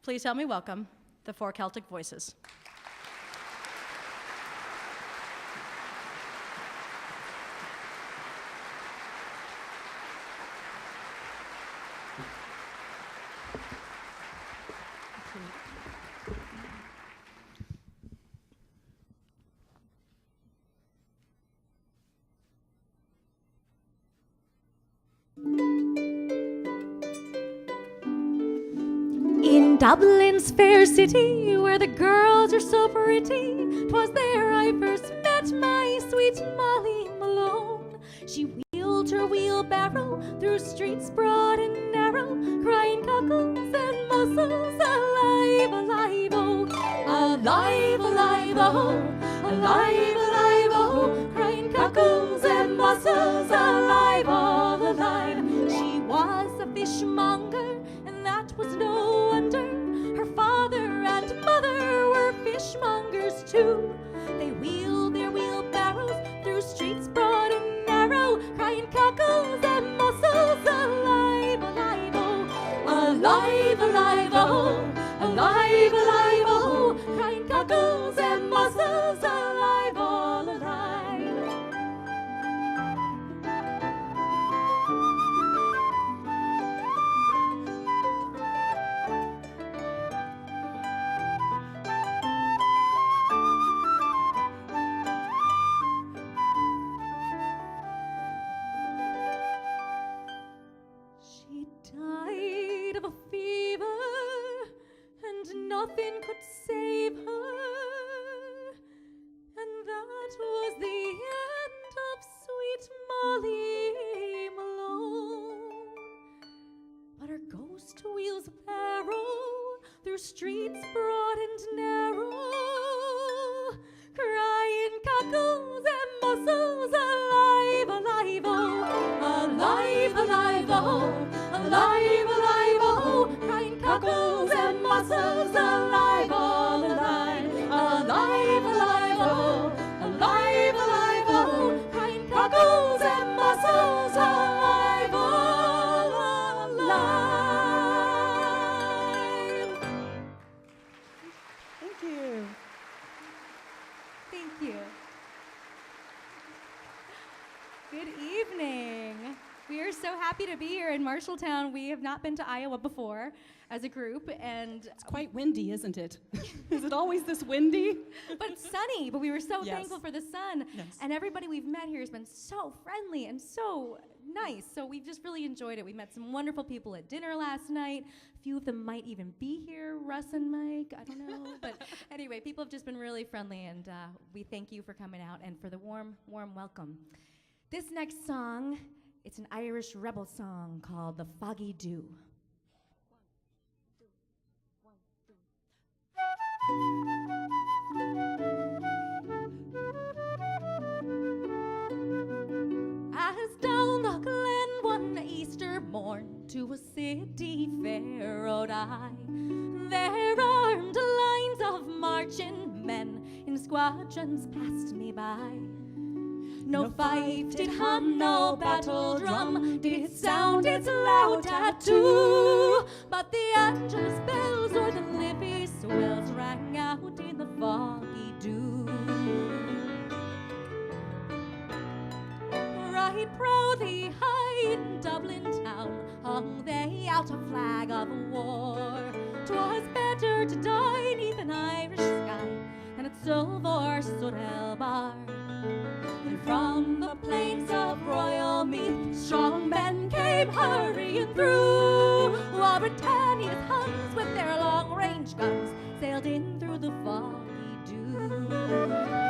Please help me welcome the four Celtic voices. In Dublin's fair city, where the girls are so pretty, 'twas there I first met my sweet Molly Malone. She wheeled her wheelbarrow through streets broad and narrow, crying cockles and mussels, alive, alive, oh, alive, alive, oh, alive, alive, oh, crying cockles and mussels, alive, all alive. She was a fishmonger, and that was no wonder. Her father and mother were fishmongers too. They wheeled their wheelbarrows through streets broad and narrow, crying cockles and mussels, alive, alive, oh, alive, alive, oh, alive, alive, oh, crying cockles and mussels, alive, all alive. She died of a fever, and nothing could save her. And that was the end of sweet Molly Malone. But her ghost wheels barrow through streets broad and narrow, crying cockles and mussels, alive, alive, oh, alive, alive, oh, alive, alive, oh, crying cockles and mussels, alive, all alive, alive, alive, oh, alive, alive, oh, crying cockles and mussels, alive, all alive. Thank you. Thank you. Good evening. We are so happy to be here in Marshalltown. We have not been to Iowa before as a group, and It's quite windy, isn't it? Is it always this windy? but it's sunny. But we were so Yes. thankful for the sun, Yes. and everybody we've met here has been so friendly and so nice. So we've just really enjoyed it. We met some wonderful people at dinner last night. A few of them might even be here, Russ and Mike. I don't know, but anyway, people have just been really friendly, and we thank you for coming out and for the warm, warm welcome. This next song, it's an Irish rebel song called "The Foggy Dew." As down the glen one Easter morn to a city fair rode I, there armed lines of marching men in squadrons passed me by. No fife did hum, no battle drum did sound its loud tattoo, but the Andrews bells or the Liffey swells rang out in the foggy dew. Right proudly high in Dublin town hung they out a flag of war. 'Twas better to die 'neath an Irish sky than at silver Sudell bar. And from the plains of Royal Meath strong men came hurrying through, while Britannia's Huns with their long-range guns sailed in through the foggy dew.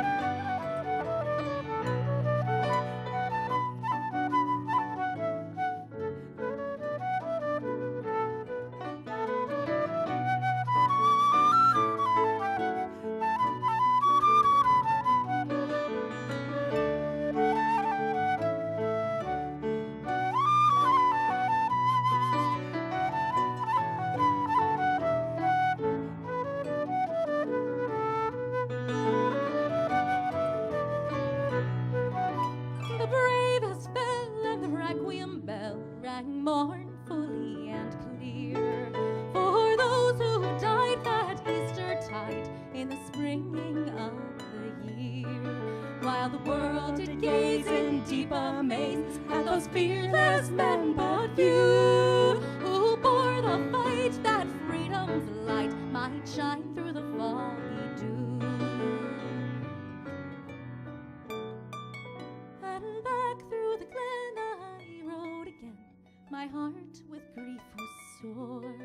while the world did gaze in deep amaze at those fearless men but few, who bore the fight that freedom's light might shine through the foggy dew. And back through the glen I rode again, my heart with grief was sore,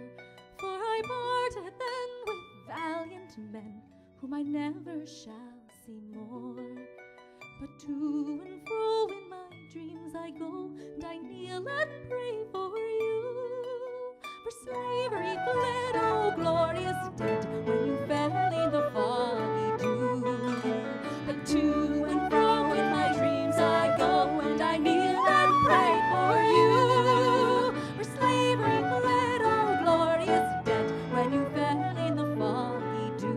for I parted then with valiant men whom I never shall see more. But to and fro in my dreams I go, and I kneel and pray for you. For slavery fled, oh glorious dead, when you fell in the foggy dew. But to and fro in my dreams I go, and I kneel and pray for you. For slavery fled, oh glorious dead, when you fell in the foggy dew.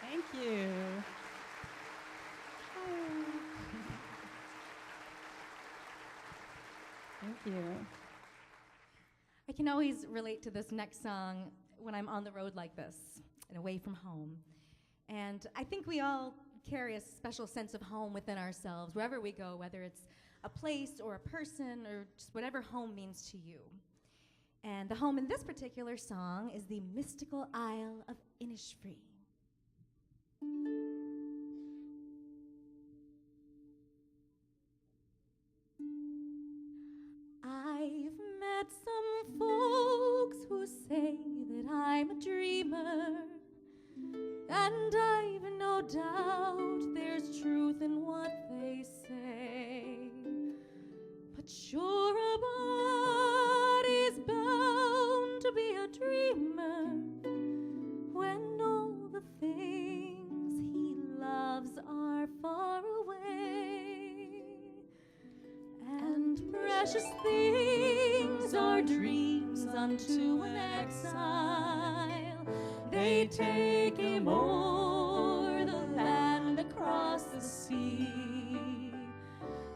Thank you. Thank you. I can always relate to this next song when I'm on the road like this and away from home. And I think we all carry a special sense of home within ourselves wherever we go, whether it's a place or a person or just whatever home means to you. And the home in this particular song is the mystical Isle of Innisfree. I've met some folks who say that I'm a dreamer, and I've no doubt there's truth in what they say. But sure, a body's bound to be a dreamer when all the things he loves are far away. And precious things are dreams unto an exile. They take him o'er the land across the sea,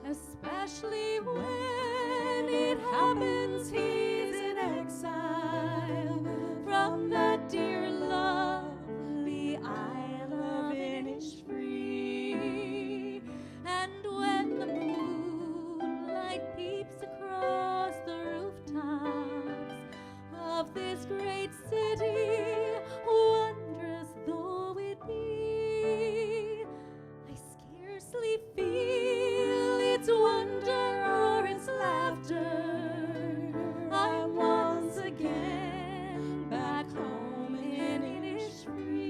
especially when it happens he's in exile from that dear lovely Isle of Innisfree. And when the moonlight peeps across the rooftops of this great city, wondrous though it be, I scarcely feel its wonder or its laughter. I'm once again back home in Innisfree.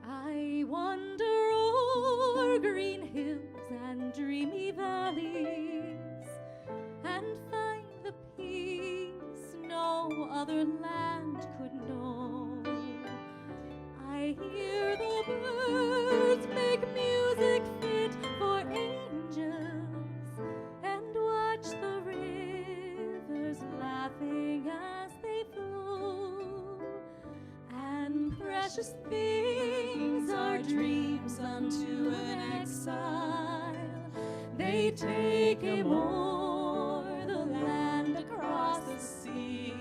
I wander o'er green hills and dreamy valleys, and find the peace no other land could know. I hear the birds make music fit for angels, and watch the rivers laughing as they flow. And precious things are dreams unto an exile. They take him o'er the land across the sea,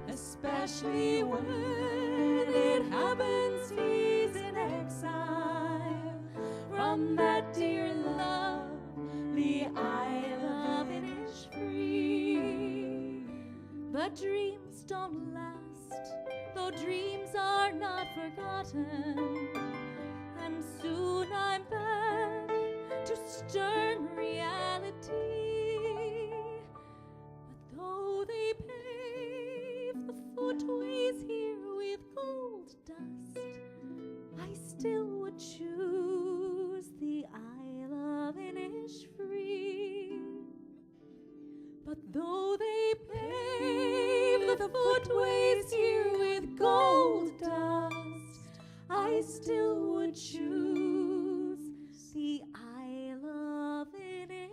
especially when it happens he's in exile from that dear lovely Isle of Innisfree. But dreams don't last, though dreams are not forgotten, and soon I'm back to stern reality. But though they pave the footways here with gold dust, I still would choose the Isle of Innisfree. But though they pave the footways here with gold dust, I still would choose the Isle of Innisfree.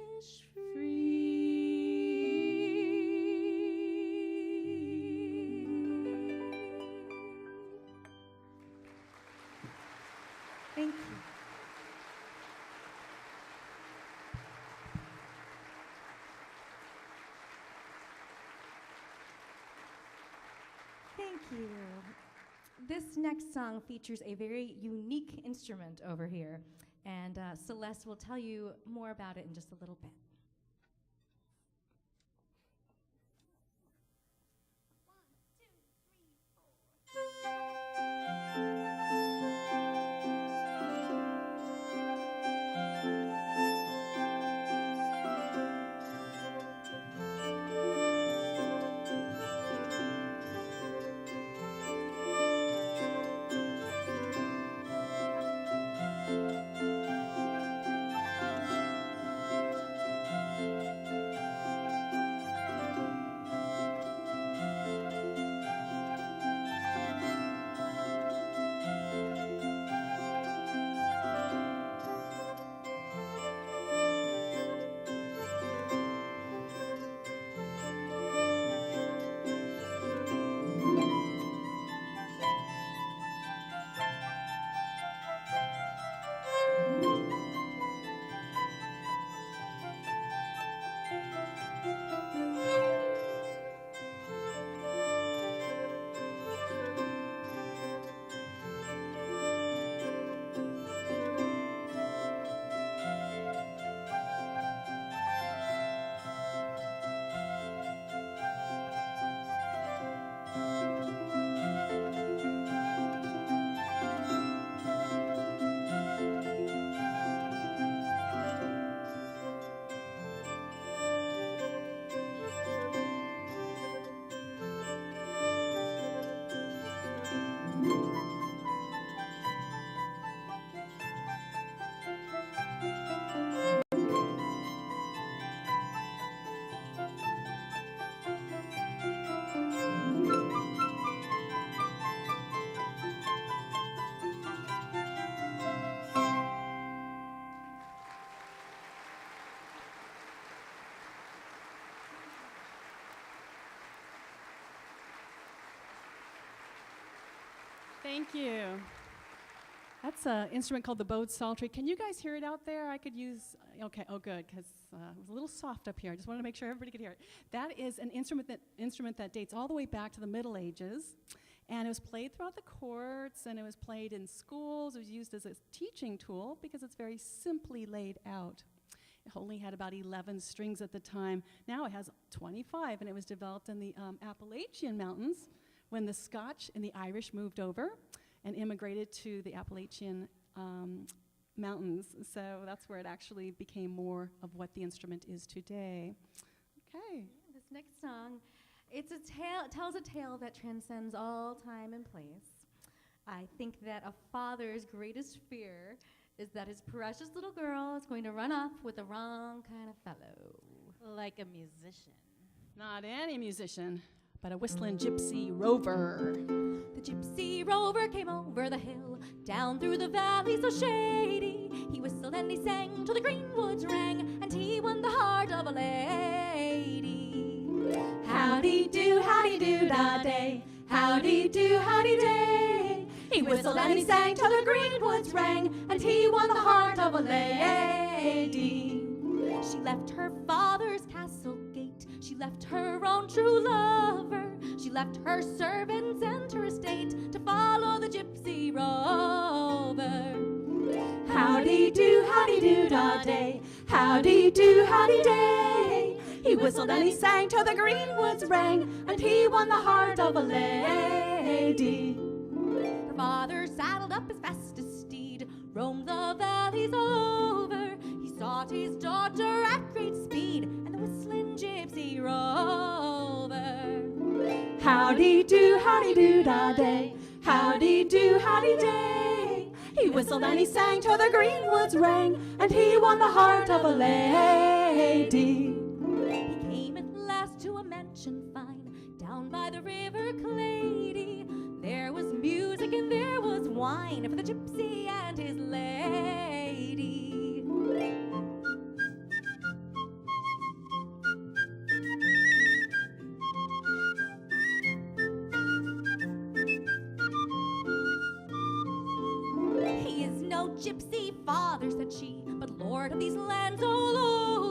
Thank you. Thank you. This next song features a very unique instrument over here, and Celeste will tell you more about it in just a little bit. Thank you. That's an instrument called the bowed psaltery. Can you guys hear it out there? I could use, okay, oh good, because it was a little soft up here. I just wanted to make sure everybody could hear it. That is an instrument that dates all the way back to the Middle Ages, and it was played throughout the courts, and it was played in schools. It was used as a teaching tool because it's very simply laid out. It only had about 11 strings at the time. Now it has 25, and it was developed in the Appalachian Mountains when the Scotch and the Irish moved over and immigrated to the Appalachian Mountains. So that's where it actually became more of what the instrument is today. Okay. This next song, tells a tale that transcends all time and place. I think that a father's greatest fear is that his precious little girl is going to run off with the wrong kind of fellow. Like a musician. Not any musician, but a whistling gypsy rover. The gypsy rover came over the hill, down through the valley so shady. He whistled and he sang till the greenwoods rang, and he won the heart of a lady. Howdy do, da day. Howdy do, day. He whistled and he sang till the greenwoods rang, and he won the heart of a lady. She left her father's castle gate, she left her own true lover, she left her servants and her estate to follow the gypsy rover. Howdy do, da day. Howdy do, day. He whistled and he sang till the greenwoods rang, and he won the heart of a lady. Her father saddled up his fastest steed, roamed the valleys all over. He sought his daughter at great speed, and the whistling gypsy rover. Howdy do, da day. Howdy do, day. He whistled and he sang till the greenwoods rang, and he won the heart of a lady. He came at last to a mansion fine, down by the river Clady. There wine for the gypsy and his lady. He is no gypsy, father, said she, but lord of these lands all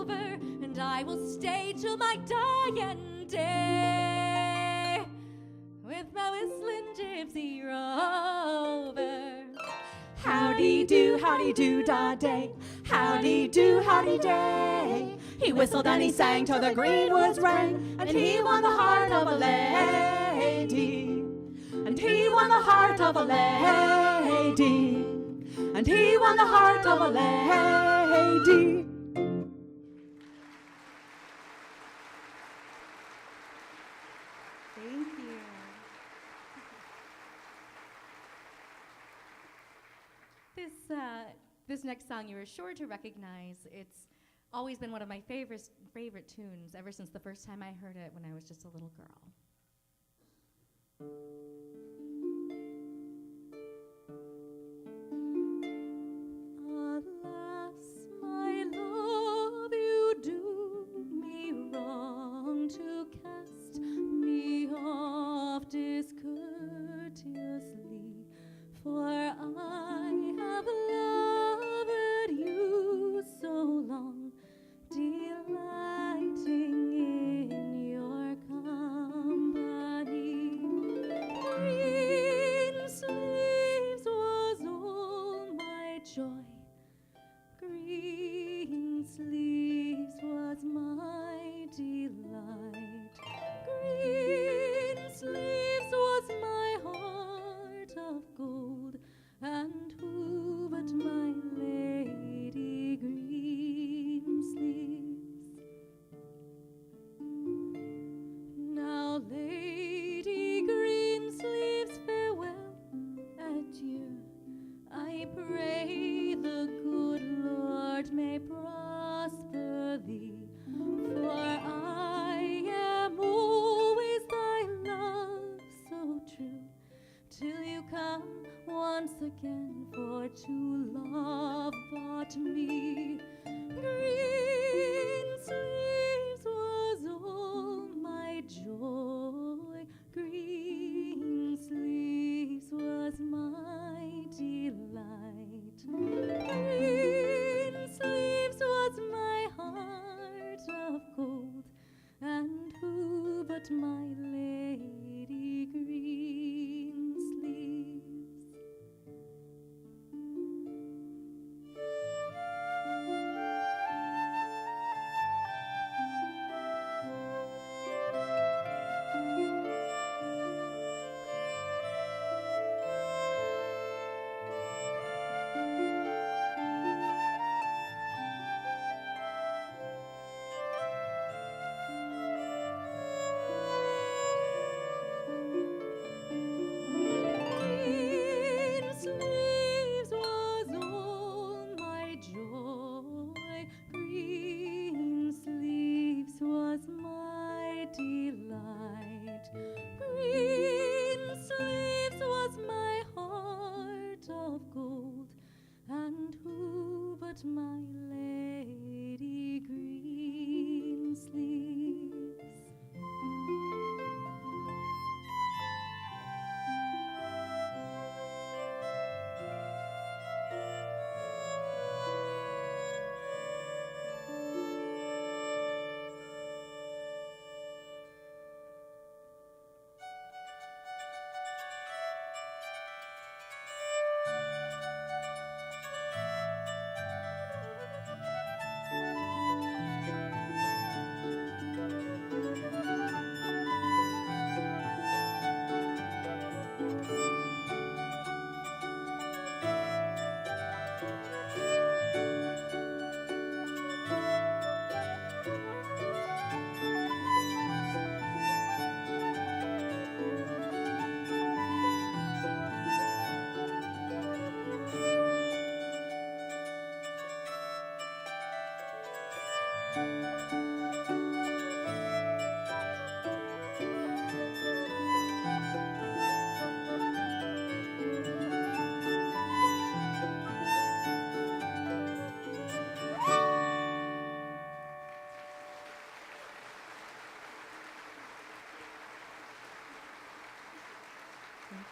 over, and I will stay till my dying day with my whistling gypsy rover. Howdy do, da day. Howdy do, howdy day. He whistled and he sang till the green woods rang, and he won the heart of a lady. And he won the heart of a lady. And he won the heart of a lady. Thank you. This next song you were sure to recognize. It's always been one of my favorite tunes ever since the first time I heard it when I was just a little girl. Alas, my love, you do me wrong to cast me off discourteously, for I have loved you so long, delighting in your company. Green sleeves was all my joy. Green sleeves was my delight. Green sleeves was my heart of gold, and who but my lady Green sleeves? Now, Lady Green sleeves, farewell, adieu. I pray the good Lord may prosper thee, for I am always thy love so true, till you come once again, for to love but me. Green sleeves was all my joy. Green sleeves was my delight. Green sleeves was my heart of gold, and who but my lady Green sleeves?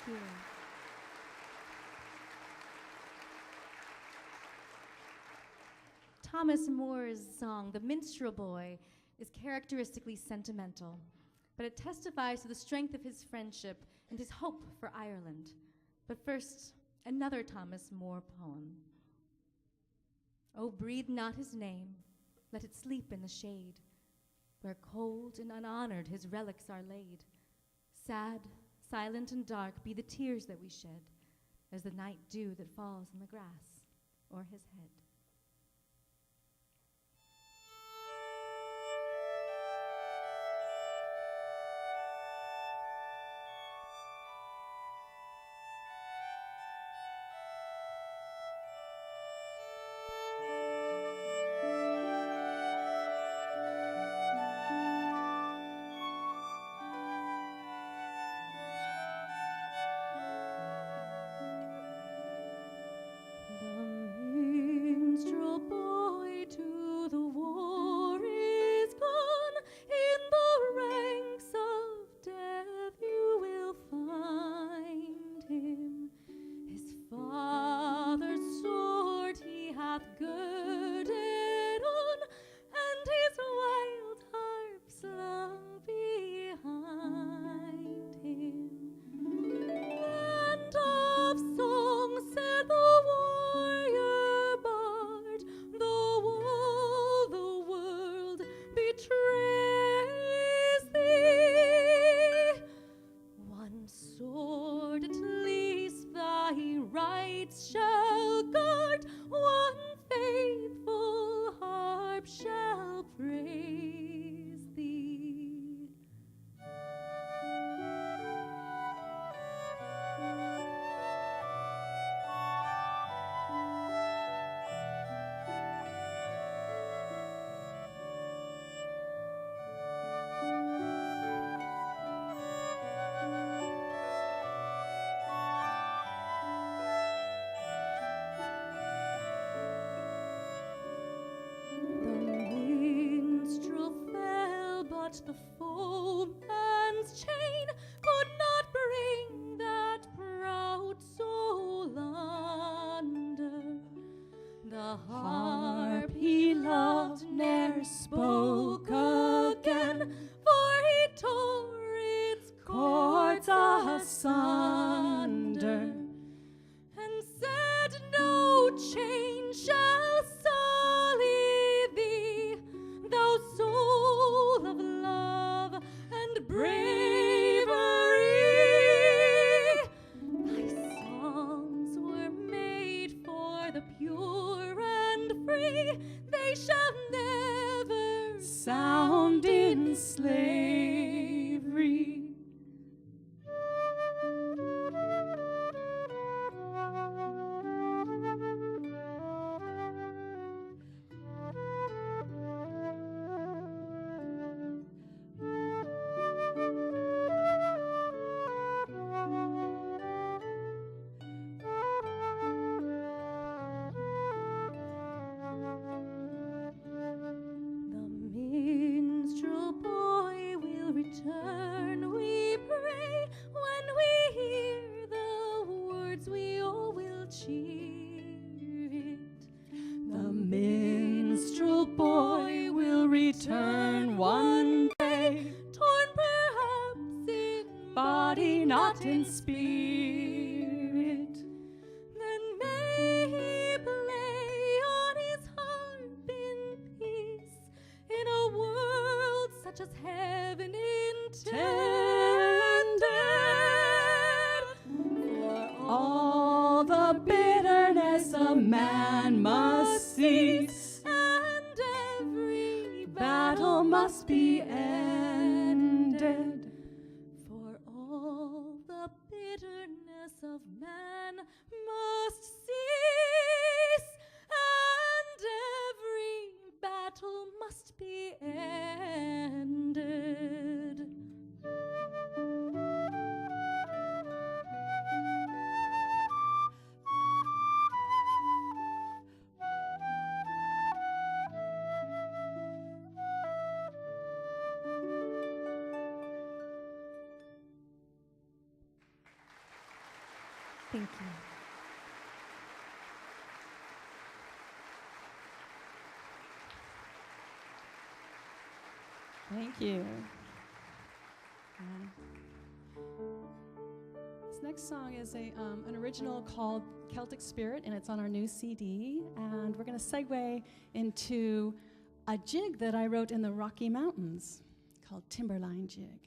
you. Thomas More's song, The Minstrel Boy, is characteristically sentimental, but it testifies to the strength of his friendship and his hope for Ireland. But first, another Thomas More poem. Oh, breathe not his name, let it sleep in the shade, where cold and unhonored his relics are laid. Sad, silent, and dark be the tears that we shed, as the night dew that falls on the grass o'er his head. The foeman's chain could not bring that proud soul under. The harp he loved ne'er spoke again, for he tore its cords asunder, and said, no chain shall sully thee, thou soul of love and bravery. Thy songs were made for the pure and free, they shall never sound in slavery. Return, we pray, when we hear the words we all will cheer it. The minstrel boy will return one day, torn perhaps in body, not in spirit. Then may he play on his harp in peace, in a world such as heaven intended. For all the bitterness of man must cease, and every battle must be ended. For all the bitterness of man must cease, and every battle must be ended. Thank you. Thank you. This next song is an original called Celtic Spirit, and it's on our new CD. And we're going to segue into a jig that I wrote in the Rocky Mountains called Timberline Jig.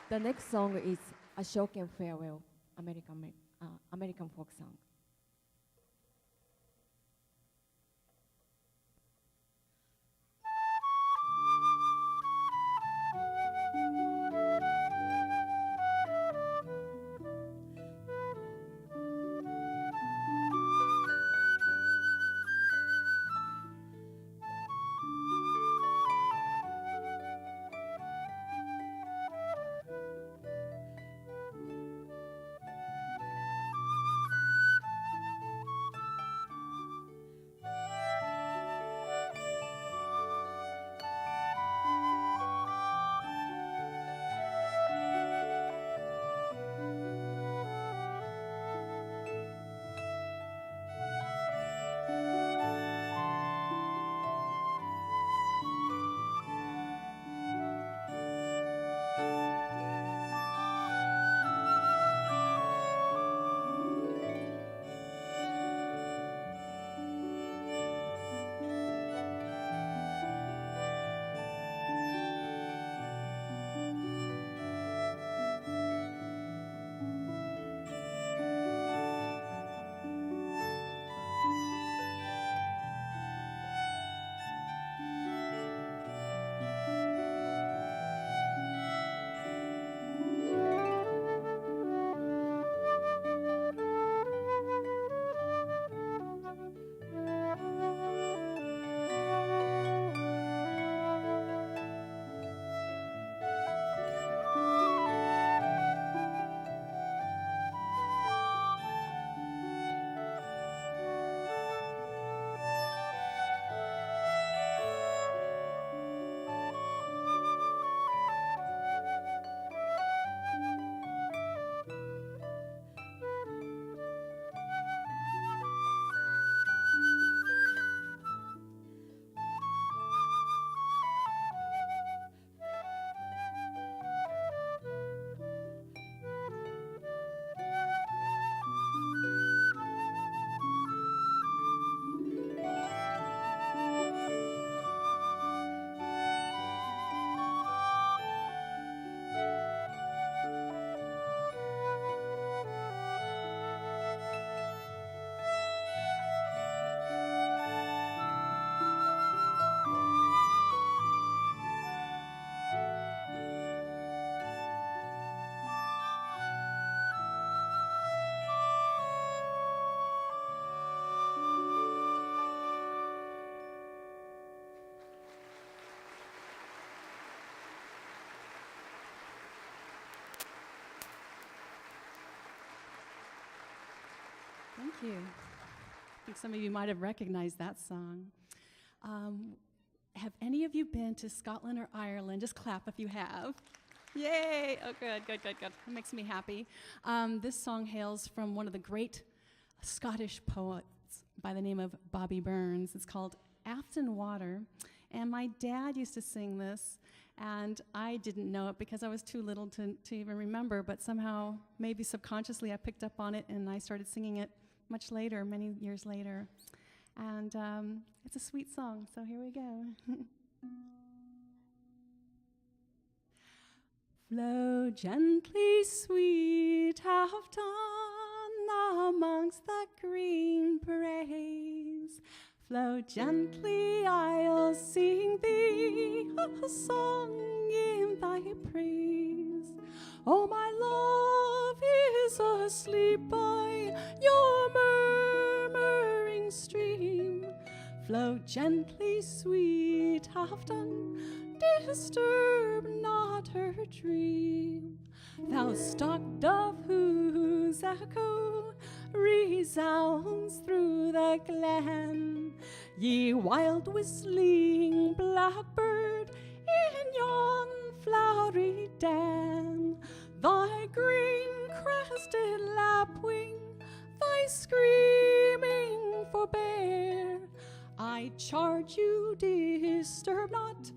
The next song is A Shock and Farewell, American folk song. Thank you. I think some of you might have recognized that song. Have any of you been to Scotland or Ireland? Just clap if you have. Yay! Oh, good, good, good, good. It makes me happy. This song hails from one of the great Scottish poets by the name of Bobby Burns. It's called Afton Water. And my dad used to sing this, and I didn't know it because I was too little to even remember, but somehow, maybe subconsciously, I picked up on it, and I started singing it much later, many years later. And it's a sweet song, so here we go. Flow gently, sweet Afton, amongst the green braes. Flow gently, I'll sing thee a song in thy praise. Oh, my love is asleep by your murmuring stream. Flow gently, sweet Afton, disturb not her dream. Thou stock dove whose echo resounds through the glen, ye wild whistling blackbird in yon flowery den, thy green-crested lapwing, thy screaming forbear. I charge you, disturb not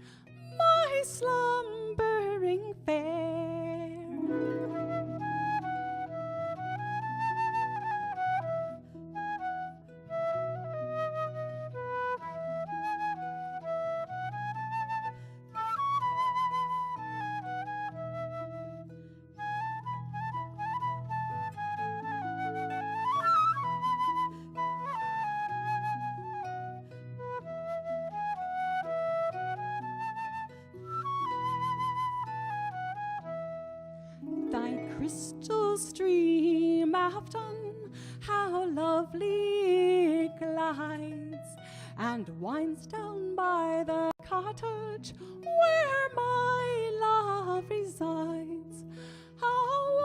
my slumbering fair. crystal stream Afton, how lovely it glides, and winds down by the cottage where my love resides. How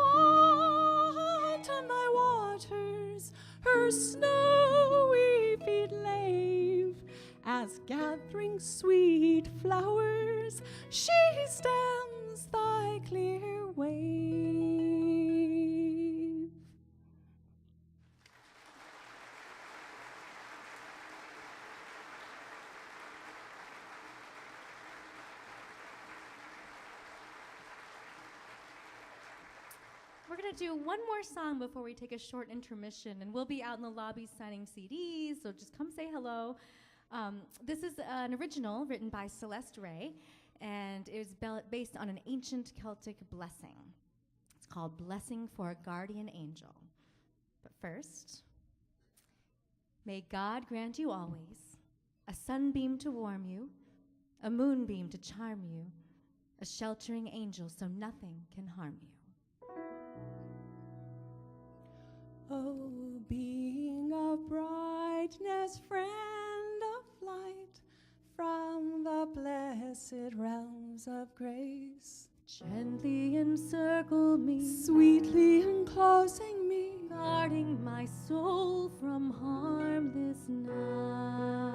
wanton thy waters her snowy feet lave, as gathering sweet flowers she stems thy clear wave. We're going to do one more song before we take a short intermission, and we'll be out in the lobby signing CDs, so just come say hello. This is an original written by Celeste Ray, and it is based on an ancient Celtic blessing. It's called Blessing for a Guardian Angel. But first, may God grant you always a sunbeam to warm you, a moonbeam to charm you, a sheltering angel so nothing can harm you. Oh, being of brightness, friend of light, from the blessed realms of grace, Gently encircle me, sweetly enclosing me, guarding my soul from harm this night.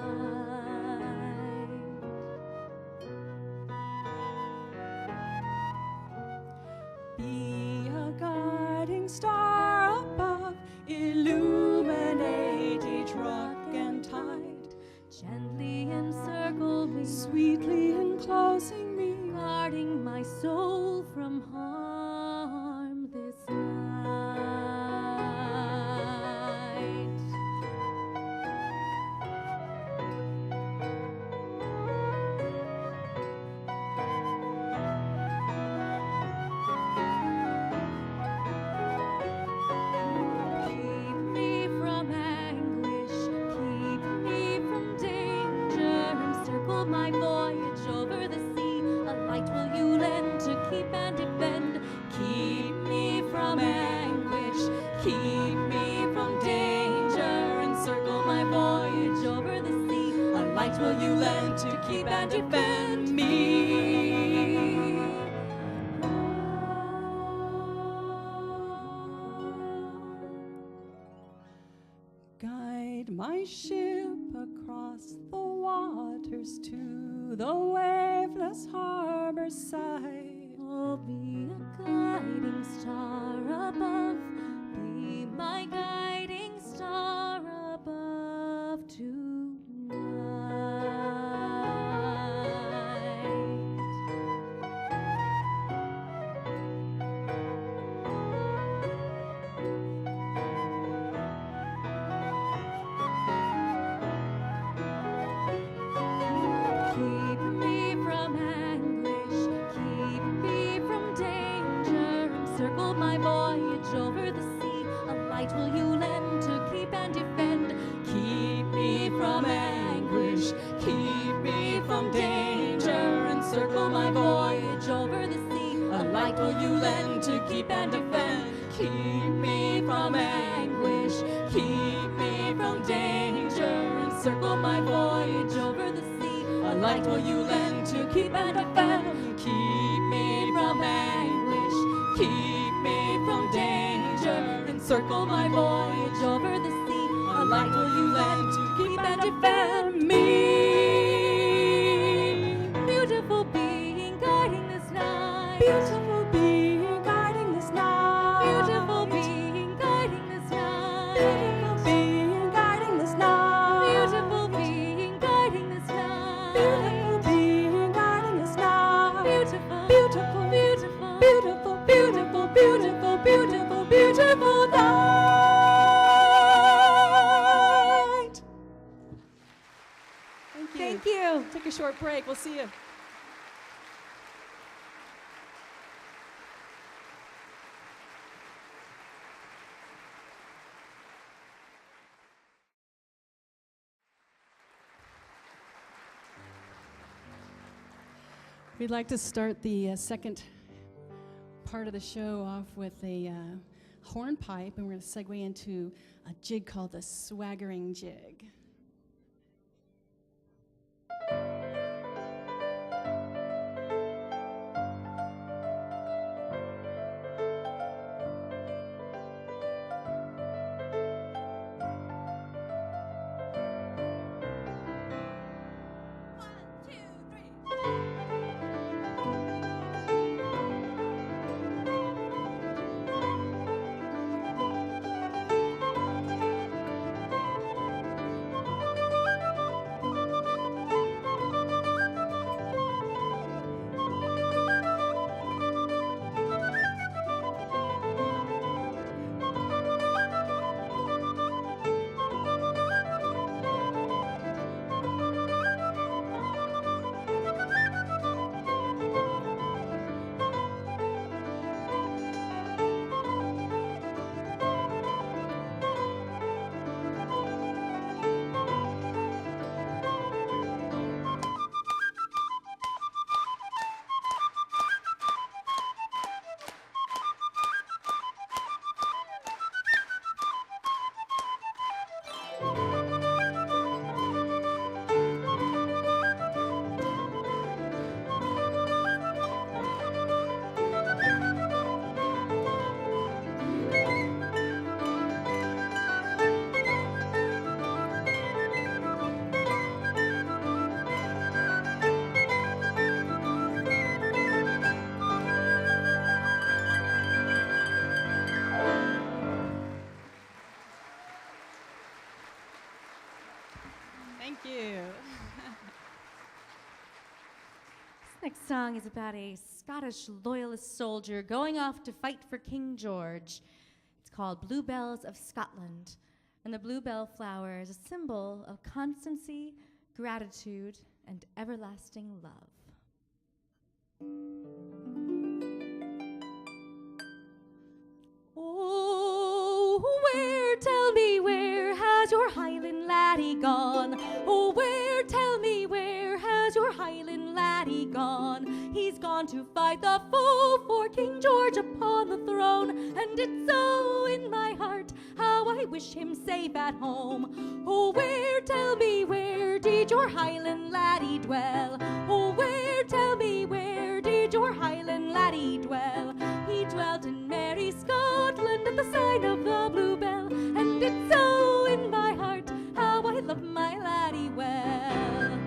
be a guiding star above, illuminate each rock and tide, Gently encircle me, sweetly enclosing me, guarding my soul from harm this night. Keep me from anguish, keep me from danger, encircle my voyage over the sea. A light will you lend to keep and defend. keep me from anguish, keep me from danger, encircle my voyage over the sea, a light will you lend to keep and defend me. Guide my ship across the waters to the waveless harbor side. Oh, be a guiding star above, be my guiding star above tonight. Keep me from anguish, keep me from danger, encircle my voyage over the sea. A light will you lend to keep and defend. Keep me from anguish, keep me from danger, encircle my voyage over the sea, a light will you lend to keep and defend. Keep me from anguish, keep me from danger, encircle my voyage over the sea, a light will you lend to keep and defend. Keep me from anguish, keep me from danger, encircle my voyage over the sea, a light will you lend to keep and defend me. Beautiful being guiding this night. Beautiful being guiding this night. Beautiful being guiding this night. Beautiful being guiding this night. Beautiful being guiding this night. Beautiful being guiding this night. Beautiful, Beautiful, beautiful, beautiful, beautiful, beautiful, beautiful, beautiful night. Thank you. Thank you. Take a short break. We'll see you. We'd like to start the second part of the show off with a hornpipe, and we're going to segue into a jig called the swaggering jig. Thank you. This next song is about a Scottish loyalist soldier going off to fight for King George. It's called Bluebells of Scotland. And the bluebell flower is a symbol of constancy, gratitude, and everlasting love. Oh, where, tell me, where has your Highland laddie gone? Oh, where, tell me, where has your Highland laddie gone? He's gone to fight the foe for King George upon the throne, and it's so in my heart how I wish him safe at home. Oh, where, tell me, where did your Highland laddie dwell? Oh, where, tell me, where did your Highland laddie dwell? He dwelt in merry Scotland at the sign of the Bluebell, and it's so in my heart how I love my laddie well.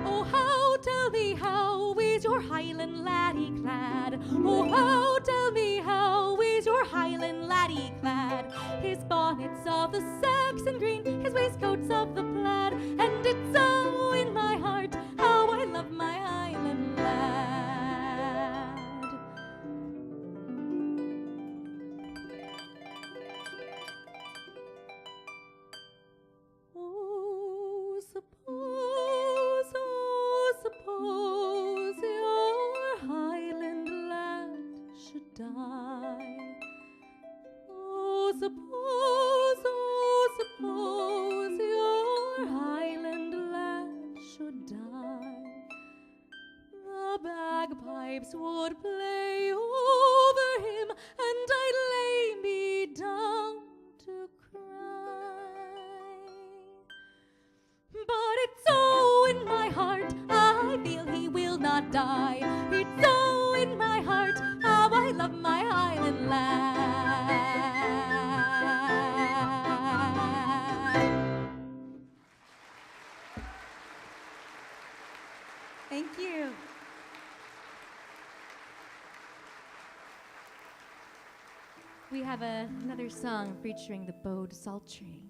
Oh, how, tell me, how is your Highland laddie clad? Oh, how, tell me, how is your Highland laddie clad? His bonnet's of the Saxon green, his waistcoat's of the plaid, and it's so in my heart how I love my Highland lad. Oh, suppose your Highland lad should die. Oh, suppose your Highland lad should die. The bagpipes would play over him, and I'd lay me down to cry. But it's so in my heart, I feel he will not die. It's so in my heart, how I love my Highland lad. Thank you. We have another song featuring the bowed psaltery.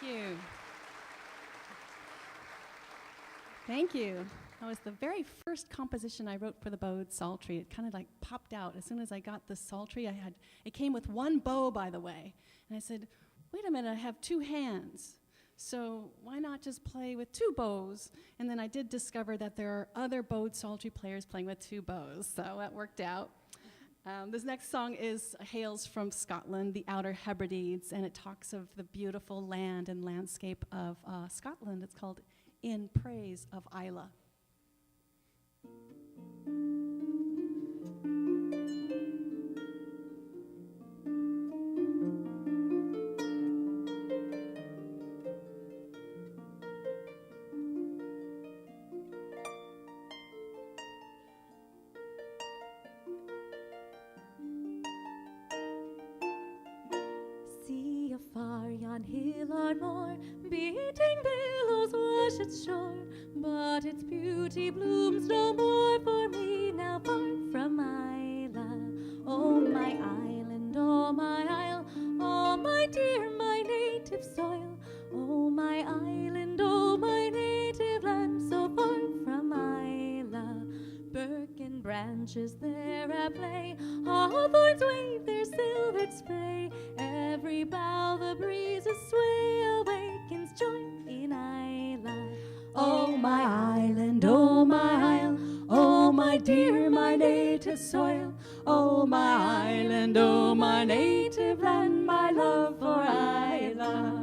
you. Thank you. That was the very first composition I wrote for the bowed psaltery. It kind of like popped out as soon as I got the psaltery. It came with one bow, by the way. And I said, wait a minute, I have two hands. So why not just play with two bows? And then I did discover that there are other bowed psaltery players playing with two bows. So that worked out. This next song hails from Scotland, the Outer Hebrides, and it talks of the beautiful land and landscape of Scotland. It's called In Praise of Isla. See afar yon hill or moor, beating billows wash its shore, but its beauty blooms no more for me now far from Isla. Oh my island, oh my isle, oh my dear, my native soil, oh my island, oh my native land, so far from Isla. Birken branches there at play, hawthorns wave their silvered spray, every bough the breezes sway awakens joy in Isla. Oh my island, oh my isle, oh my dear, my native soil, oh my island, oh my native land, my love for Isla.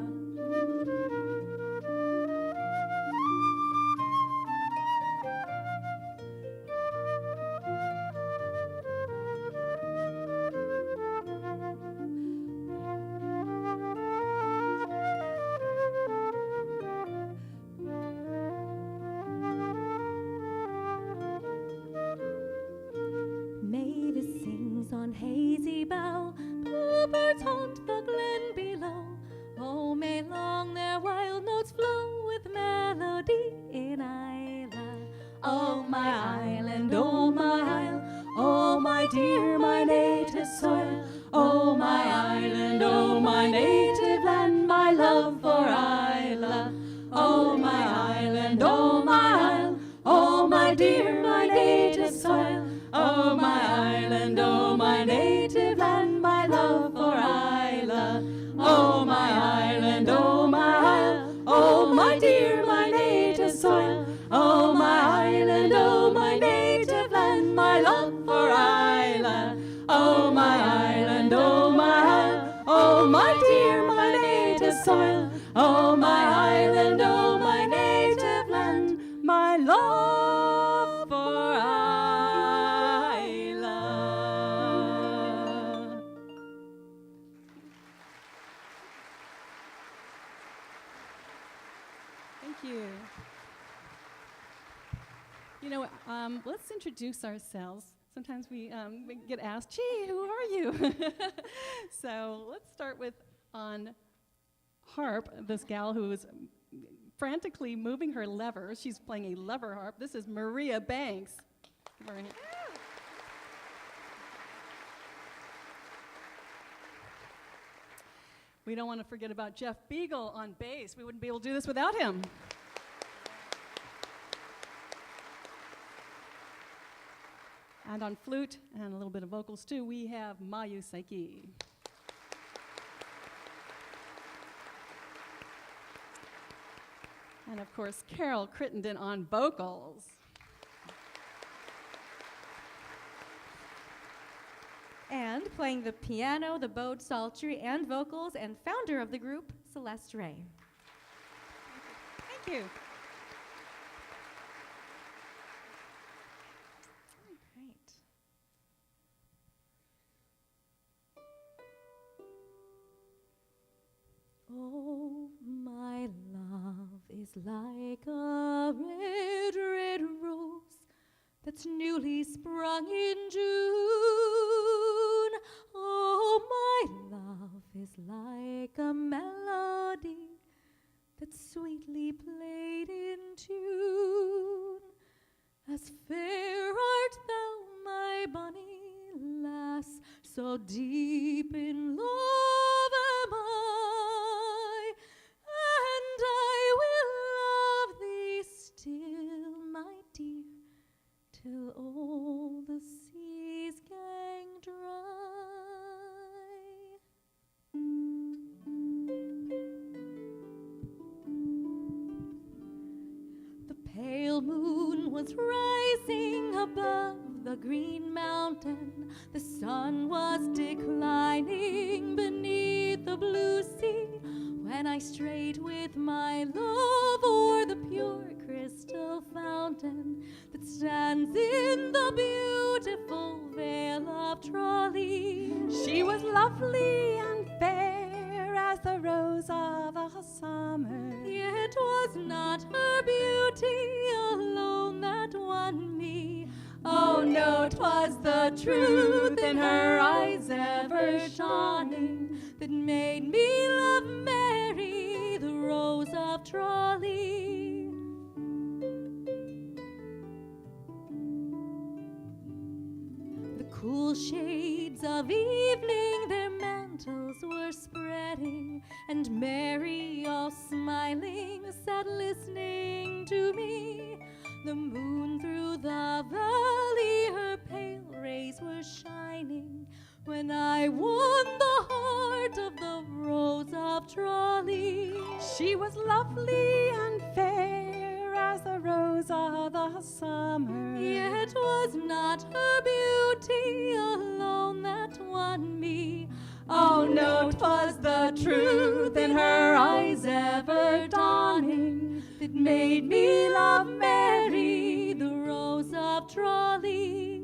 Mavis sings on hazy bough, bluebirds haunt the glen below. Oh, may long their wild notes flow with melody in Isla. Oh, my island, oh, my isle, oh, my dear, my native soil. Oh, my island, oh, my native land, my love for Isla. Oh, my island, oh, my isle, oh, my dear, my native soil. Oh, my island, oh, my native land, my love for Isla. Oh, my island, oh, my isle, oh, my dear, my native soil. Oh, my island, oh, my native land, my love for Isla. Oh, my island, oh, my isle, oh, my dear, my native soil. Oh, my island, oh, my native land, my love for Isla. Thank you. You know, let's introduce ourselves. Sometimes we get asked, gee, who are you? So let's start with on harp, this gal who is frantically moving her lever. She's playing a lever harp. This is Maria Banks. Give her a hand. We don't want to forget about Jeff Beagle on bass. We wouldn't be able to do this without him. And on flute and a little bit of vocals too, we have Mayu Saiki. And of course, Carol Crittenden on vocals. And playing the piano, the bowed psaltery, and vocals, and founder of the group, Celeste Ray. Thank you. Great. Oh, my love is like a red, red rose that's newly sprung in June. Oh, my love is like a melody that's sweetly played in tune. As fair art thou, my bonny lass, so deep in love am I, green mountain. The sun was declining beneath the blue sea when I strayed with my love o'er the pure crystal fountain that stands in the beautiful vale of Tralee. She was lovely and fair as the rose of a summer. Yet was not her beauty alone that won me. Oh no, 'twas the truth in her eyes ever shining that made me love Mary, the rose of Tralee. The cool shades of evening their mantles were spreading, and Mary, all smiling, sat listening to me. The moon through the valley, her pale rays were shining when I won the heart of the rose of Tralee. She was lovely and fair as the rose of the summer. Yet was not her beauty alone that won me. Oh no, 'twas the truth in her eyes ever dawning that made me love Mary, the rose of Tralee.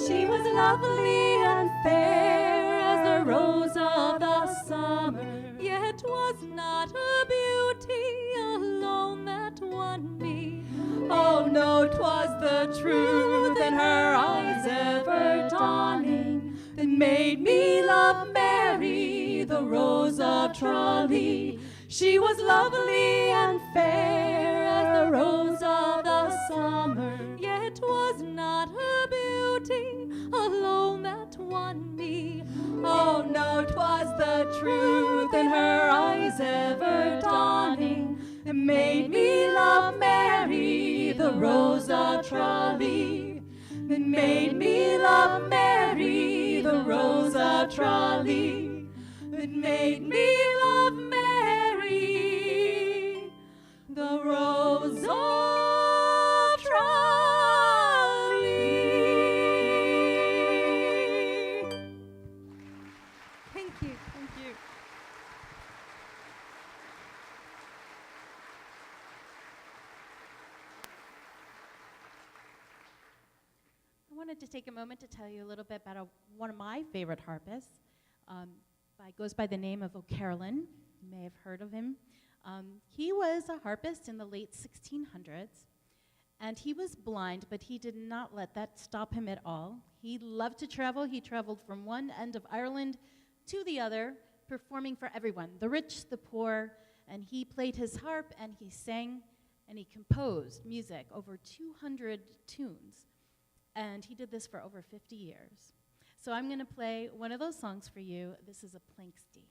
She was lovely and fair as the rose of the summer. Yet was not her beauty alone that won me. Oh no, 'twas the truth in her eyes ever dawning that made me love Mary, the rose of Tralee. She was lovely and fair as the rose of the summer. Yet was not her beauty alone that won me. Oh no, 'twas the truth in her eyes ever dawning that made me love Mary, the rose of Tralee. That made me love Mary, the rose of Tralee. That made me love Mary, the rose of Tralee. Thank you. Thank you. I wanted to take a moment to tell you a little bit about one of my favorite harpists. Goes by the name of O'Carolan. You may have heard of him. He was a harpist in the late 1600s, and he was blind, but he did not let that stop him at all. He loved to travel. He traveled from one end of Ireland to the other, performing for everyone, the rich, the poor, and he played his harp, and he sang, and he composed music, over 200 tunes. And he did this for over 50 years. So I'm going to play one of those songs for you. This is a planksty.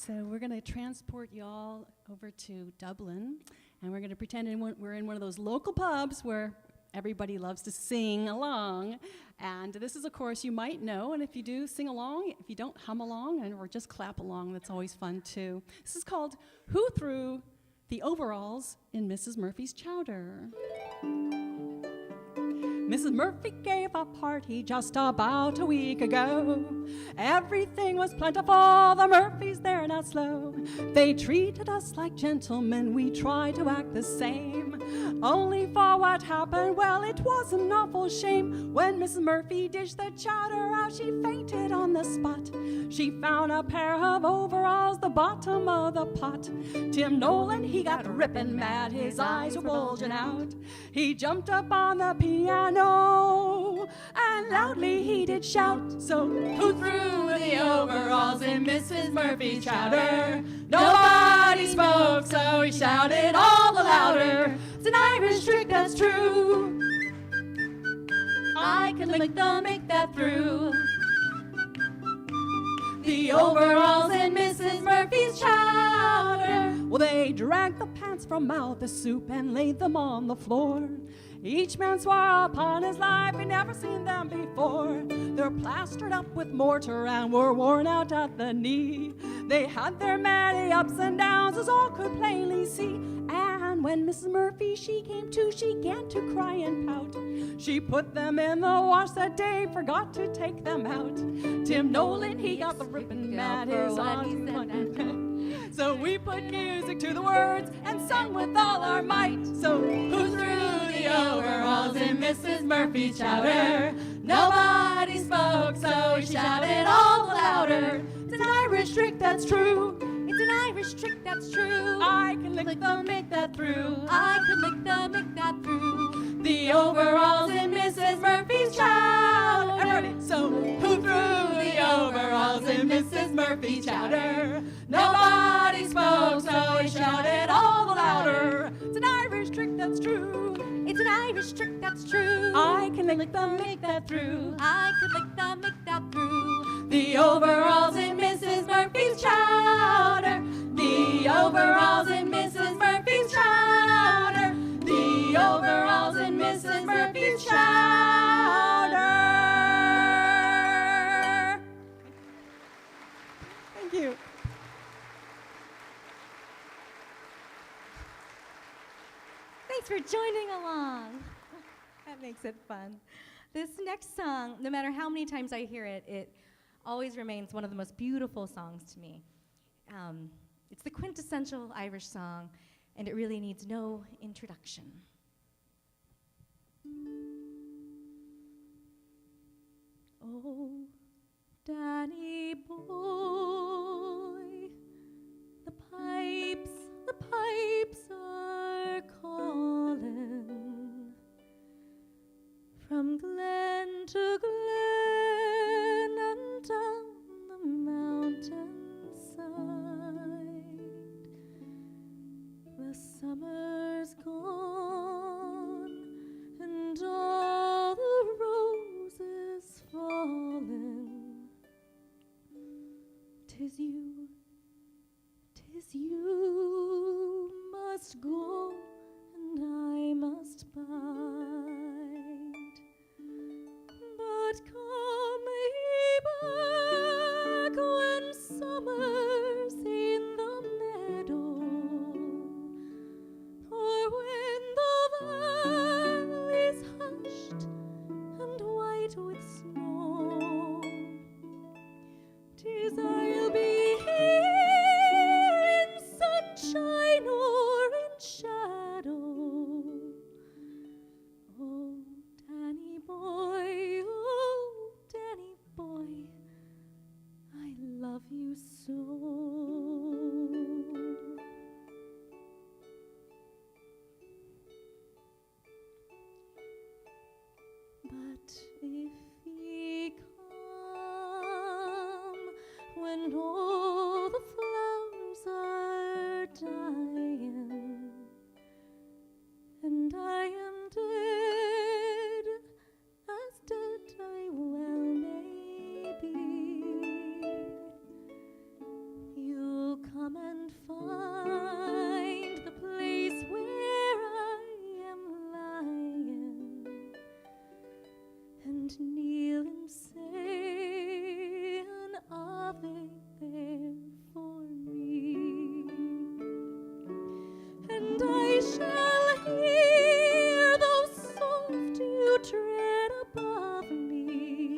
So we're going to transport y'all over to Dublin, and we're going to pretend we're in one of those local pubs where everybody loves to sing along. And this is a chorus you might know, and if you do, sing along. If you don't, hum along, or just clap along. That's always fun, too. This is called Who Threw the Overalls in Mrs. Murphy's Chowder? Mrs. Murphy gave a party just about a week ago. Everything was plentiful, the Murphys, they're not slow. They treated us like gentlemen, we tried to act the same. Only for what happened, well, it was an awful shame. When Mrs. Murphy dished the chowder out, she fainted on the spot. She found a pair of overalls, the bottom of the pot. Tim Nolan, he got rippin' mad, his eyes were bulging out. He jumped up on the piano and loudly he did shout. So who threw the overalls in Mrs. Murphy's chowder? Nobody spoke, so he shouted all the louder. It's an Irish trick that's true. I can lick them, make that through. The overalls in Mrs. Murphy's chowder. Well, they dragged the pants from out the soup and laid them on the floor. Each man swore upon his life he'd never seen them before. They're plastered up with mortar and were worn out at the knee. They had their many ups and downs, as all could plainly see. And when Mrs. Murphy, she came to, she began to cry and pout. She put them in the wash that day, forgot to take them out. Tim Nolan, he got the rippin' mad, his arms went. So we put music to the words and sung with all our might. So who threw the overalls in Mrs. Murphy's chowder? Nobody spoke, so he shouted all the louder. It's an Irish trick that's true. It's an Irish trick that's true. I can lick them, make that through. I can lick them, make that through. The overalls in Mrs. Murphy's chowder. Everybody, so who threw the overalls in Mrs. Murphy's chowder? Nobody spoke, so he shouted all the louder. It's an Irish trick that's true. It's an Irish trick that's true. I can lick them, make that through. I can lick them, make that through. The overalls in Mrs. Murphy's chowder. The overalls in Mrs. Murphy's chowder. The overalls in Mrs. Murphy's chowder. Thank you. Thanks for joining along. That makes it fun. This next song, no matter how many times I hear it, it always remains one of the most beautiful songs to me. It's the quintessential Irish song, and it really needs no introduction. Oh, Danny boy, the pipes are calling from glen to glen and down the mountainside. The summer's gone and all the roses fallen. 'Tis you must go and I must bide. But come ye back when summer's in the meadow, or when the valley's hushed and white with snow. 'Tis I'll be here in sunshine or in shadow. Oh, Danny boy, I love you so. But if ye come when all the flowers are dying, and I am dead, as dead I well may be, you'll and kneel and say an Ave there for me, and I shall hear those soft you tread above me,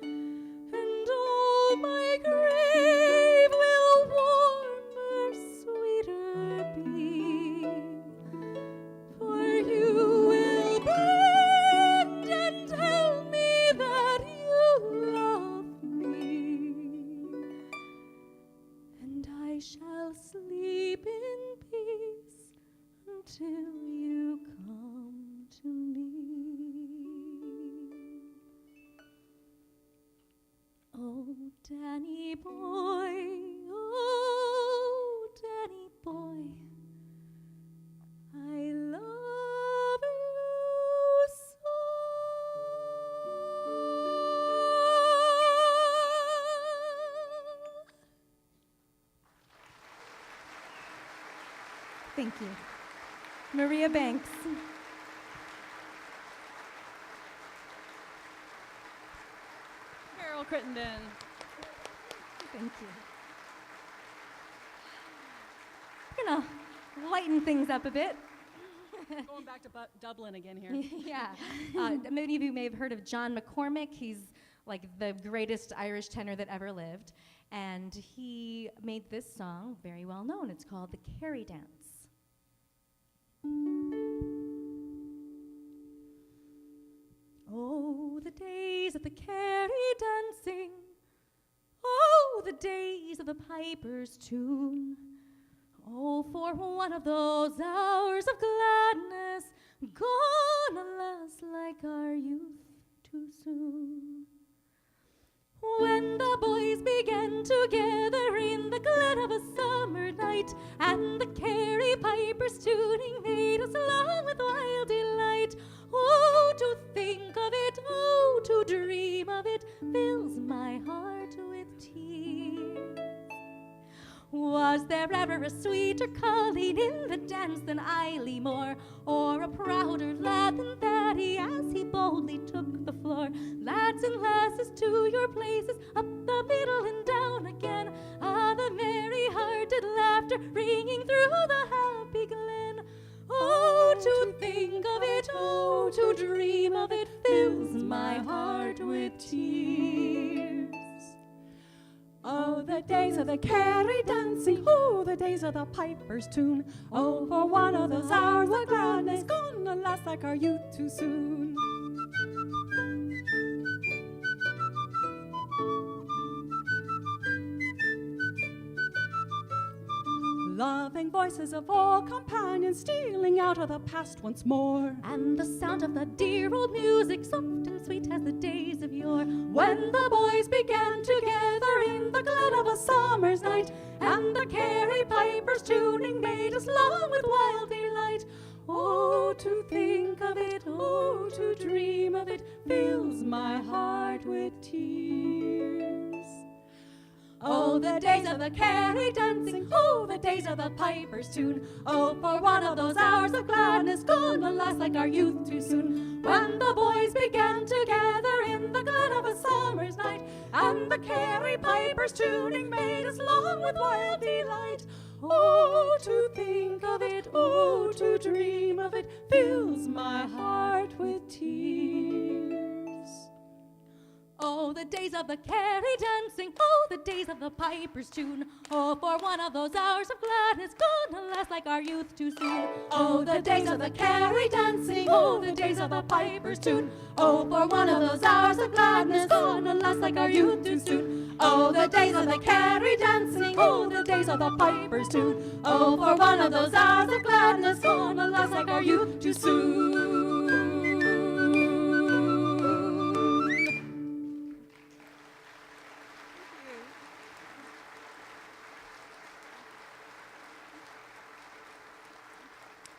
and all my grave will warmer, sweeter be, for you will bend and tell me that you love me, and I shall sleep in peace until you come to me. Oh, Danny boy, oh, Danny boy, I love you so. Thank you. Maria Banks. Carol Crittenden. Thank you. We're gonna lighten things up a bit. Going back to Dublin again here. Yeah. Many of you may have heard of John McCormick. He's like the greatest Irish tenor that ever lived. And he made this song very well known. It's called The Kerry Dance. Oh, the days of the Kerry dancing. Oh, the days of the piper's tune. Oh, for one of those hours of gladness, gone, alas, like our youth too soon. When the boys began together in the glen of a summer night, and the Kerry piper's tuning made us long with wild delight. Oh, to think of it, oh, to dream of it, fills my heart with tears. Was there ever a sweeter calling in the dance than Eiley Moore, or a prouder lad than Thaddy as he boldly took the floor? Lads and lasses, to your places, up the middle and down again. Ah, the merry-hearted laughter ringing through the happy glen. Oh, to think of it, oh, to dream of it, fills my heart with tears. Oh, the days of the Kerry dancing, oh, the days of the piper's tune. Oh, for one of those hours of gladness, gonna last like our youth too soon. Loving voices of all companions stealing out of the past once more. And the sound of the dear old music, soft and sweet as the days of yore. When the boys began together in the glen of a summer's night, and the Kerry piper's tuning made us long with wild delight. Oh, to think of it, oh, to dream of it, fills my heart with tears. Oh, the days of the Kerry dancing, oh, the days of the piper's tune. Oh, for one of those hours of gladness, gonna last like our youth too soon. When the boys began together in the glen of a summer's night, and the Kerry piper's tuning made us long with wild delight. Oh, to think of it, oh, to dream of it, fills my heart with tears. Oh, the days of the Kerry dancing, oh, the days of the piper's tune. Oh, for one of those hours of gladness, gonna last like our youth too soon. Oh, the days of the Kerry dancing, oh, the days of the piper's tune. Oh, for one of those hours of gladness, gonna last like our youth too soon. Oh, the days of the Kerry dancing, oh, the days of the piper's tune. Oh, for one of those hours of gladness, gonna last like our youth too soon.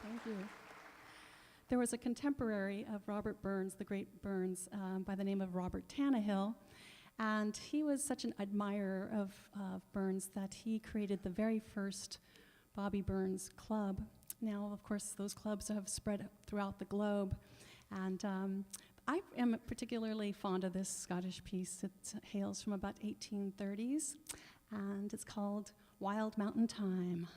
Thank you. There was a contemporary of Robert Burns, the great Burns, by the name of Robert Tannehill, and he was such an admirer of Burns that he created the very first Bobby Burns Club. Now, of course, those clubs have spread throughout the globe, and I am particularly fond of this Scottish piece. It hails from about 1830s, and it's called Wild Mountain Time.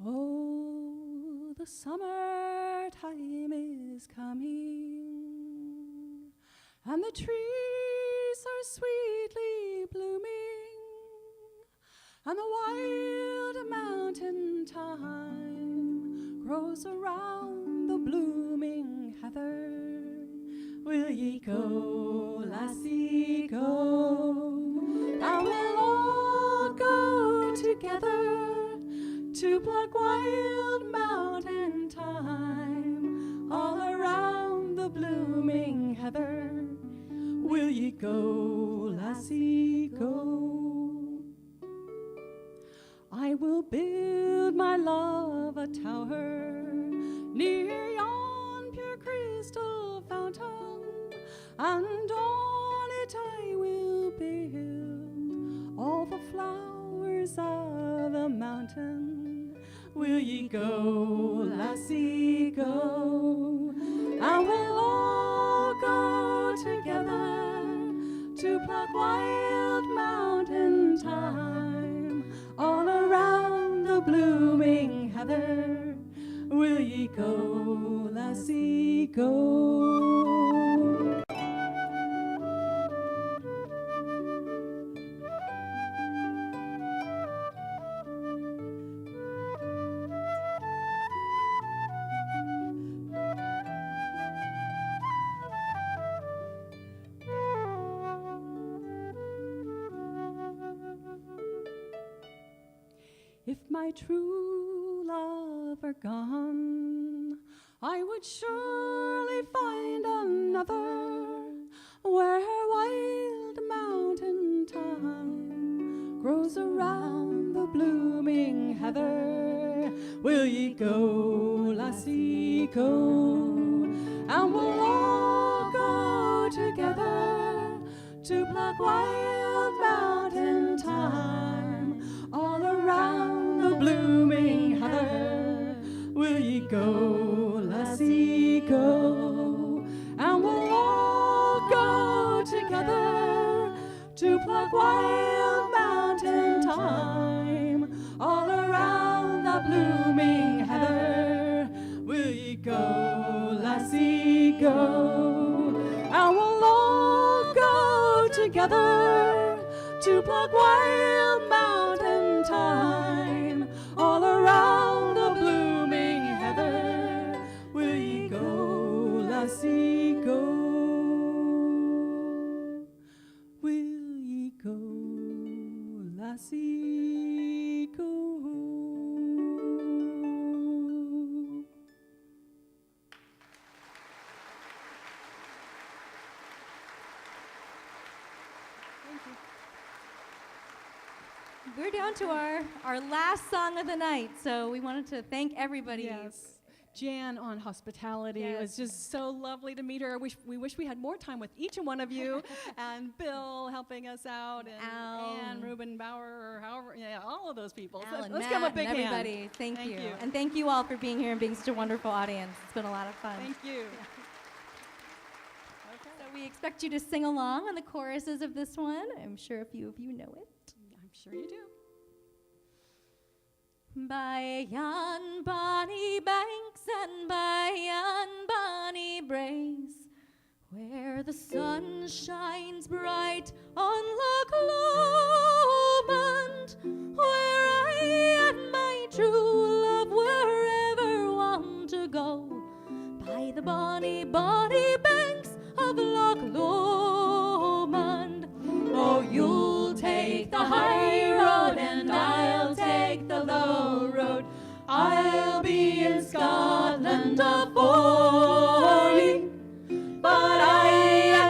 Oh, the summertime is coming, and the trees are sweetly blooming, and the wild mountain thyme grows around the blooming heather. Will ye go, lassie, go? Now we'll all go together to pluck wild mountain thyme all around the blooming heather. Will ye go, lassie, go? I will build my love a tower near yon pure crystal fountain, and on it I will build all the flowers of the mountain. Will ye go, lassie, go? And we'll all go together to pluck wild mountain thyme all around the blooming heather. Will ye go, lassie, go? If my true love are gone, I would surely find another where wild mountain thyme grows around the blooming heather. Will ye go, lassie, go? And we'll all go together to pluck wild mountain thyme all around the blooming heather. Will ye go, lassie, go? And we'll all go together to pluck wild mountain thyme all around the blooming heather. Will ye go, lassie, go? And we'll all go together to pluck wild mountain thyme all around the blooming heather. Will ye go, lassie, go? Will ye go, lassie, go? We're down to our last song of the night, so we wanted to thank everybody. Yes. Jan on hospitality. It was just so lovely to meet her. We wish we had more time with each and one of you. And Bill helping us out, and Al, Ann Rubenbauer, or however, all of those people. Al So and let's Matt give them a big and hand. everybody. Thank you. you. And thank you all for being here and being such a wonderful audience. It's been a lot of fun. Thank you. So we expect you to sing along on the choruses of this one. I'm sure a few of you know it. I'm sure you do. By yon bonny banks and by yon bonny braes, where the sun shines bright on Loch Lomond, where I and my true love were ever wont to go, by the bonny, bonny banks of Loch Lomond. Oh, you'll take the high road and I'll take the low road. I'll be in Scotland afore ye, but I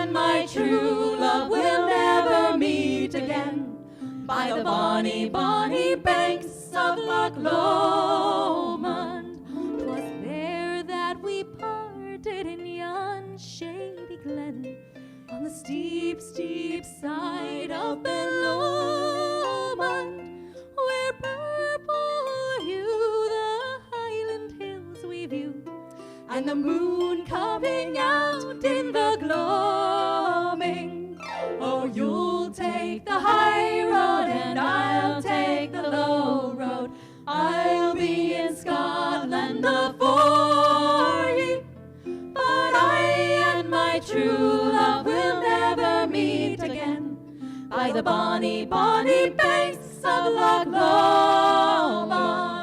and my true love will never meet again by the bonny, bonny banks of Loch Lomond. 'Twas there that we parted in yon shady glen, on the steep, steep side of Ben Lomond, where purple hue the Highland hills we view, the moon coming out in the gloaming. Oh, you'll take the high road and I'll take the low road. I'll be in Scotland afore ye, but I and my true love will never meet again by the bonny, bonny banks of Loch Lomond.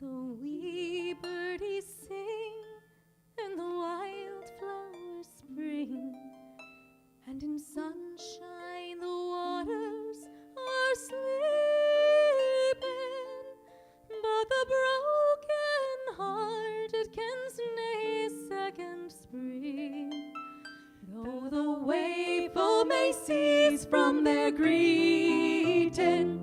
The wee birdies sing and the wildflowers spring, and in sunshine the waters are sleeping, but the broken hearted can stay second spring. Though the wakeful may cease from their greeting,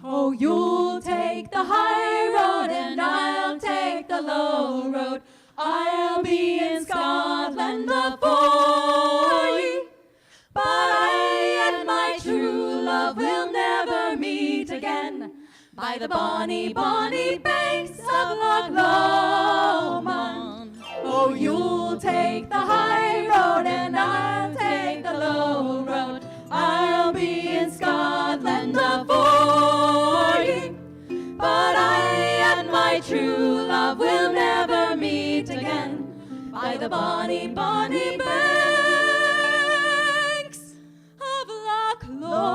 oh, you'll take the high road and I'll take the low road. I'll be in Scotland afore ye, but I and my true love will never meet again by the bonny, bonny banks of Loch Lomond. Oh, you'll take the high road and I'll take the low road. I'll be in Scotland afore ye, but I and my true love will never meet again by the bonny, bonny banks of Loch Lomond.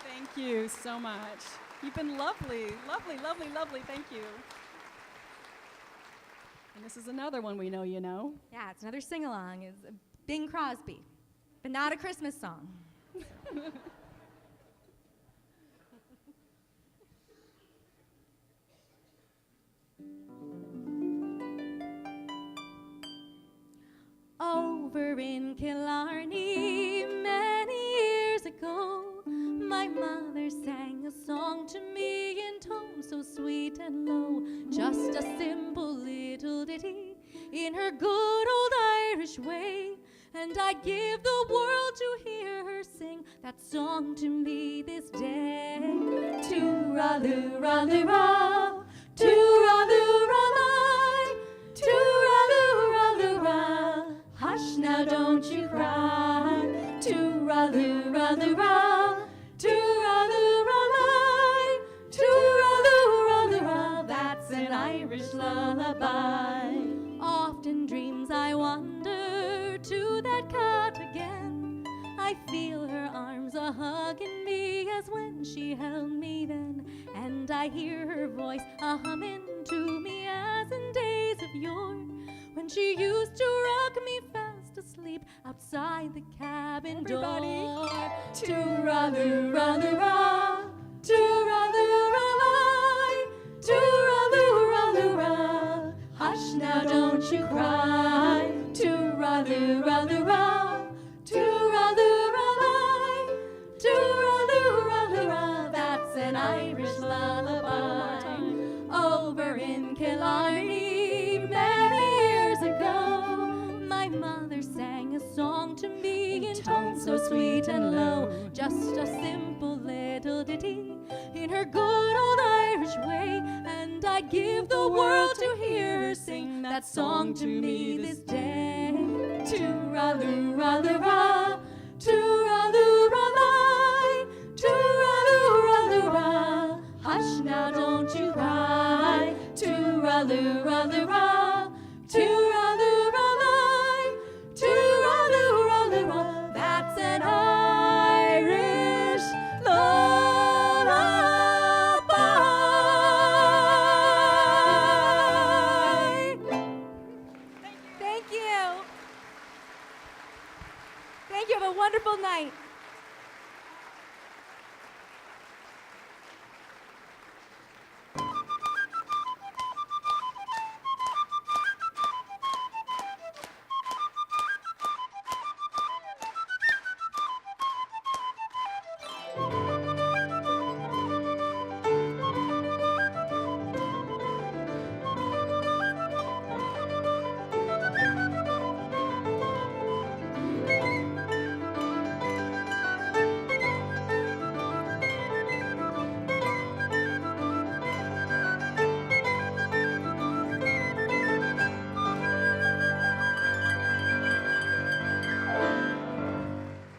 Thank you so much. You've been lovely, lovely, lovely, lovely. Thank you. And this is another one we know you know. Yeah, it's another sing-along. It's Bing Crosby, but not a Christmas song. Over in Killarney, many years ago, my mother sang a song to me in tones so sweet and low, just a simple little ditty in her good old Irish way. And I'd give the world to hear her sing that song to me this day. Tooraloo-ra-loo-ra, tooraloo-ra-lie, tooraloo-ra-loo-ra. Hush now, don't you cry. Tooraloo-ra-loo-ra, tooraloo-ra-lie, tooraloo-ra-loo-ra. That's an Irish lullaby. Often dreams I wander to that cot again. I feel her arms a-hugging me as when she held me then. And I hear her voice a-humming to me as in days of yore, when she used to rock me fast asleep outside the cabin door. Tooraloo-ra-loo-ra, tooraloo-ra-lie, tooraloo-ra-loo-ra. Hush now, don't you cry. Tooraloo-ra-loo-ra, tooraloo-ra-lie, tooraloo-ra-loo-ra. That's an Irish lullaby. Over in Killarney, many years ago, my mother sang a song to me in tones so sweet and low, just a simple little ditty in her good old Irish way. And I'd give the world to hear her sing that song to me this day. Tooraloo-ra-loo-ra, tooraloo-ra-lie, tooraloo-ra-loo-ra. Hush now, don't you cry. Tooraloo-ra-loo-ra, tooraloo-ra-lie, tooraloo-ra-loo-ra. That's an Irish lullaby. Thank you. Thank you. Have a wonderful night.